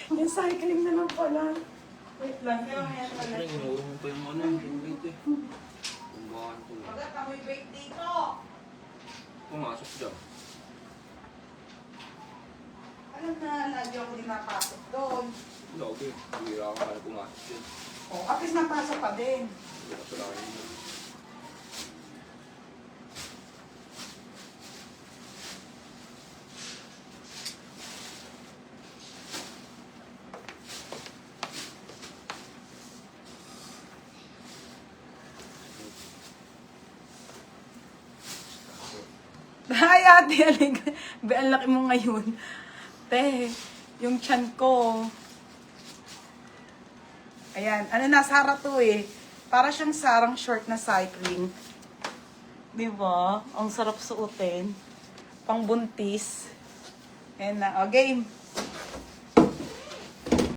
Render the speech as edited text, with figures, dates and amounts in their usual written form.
Yung cycling na lang pala. Wait lang, kaya mamaya na Siyempre, lang. inuro mo pa yung ano, yung weight eh. Kumbakan ko. Magat, amoy bait dito. Pumasok dyan. Alam na, lagi ako din napasok doon. Lagi, bihira ka na pumasok dyan. Oh, at least napasok pa din. Hindi ka pala kayo mo. Hi, ate. Ang laki mo ngayon. Te, yung tiyan ko. Ayan. Ano na, Sara to eh. Para siyang sarang short na cycling. Diba? Ang sarap suotin. Pang buntis. Ayan na. O, game.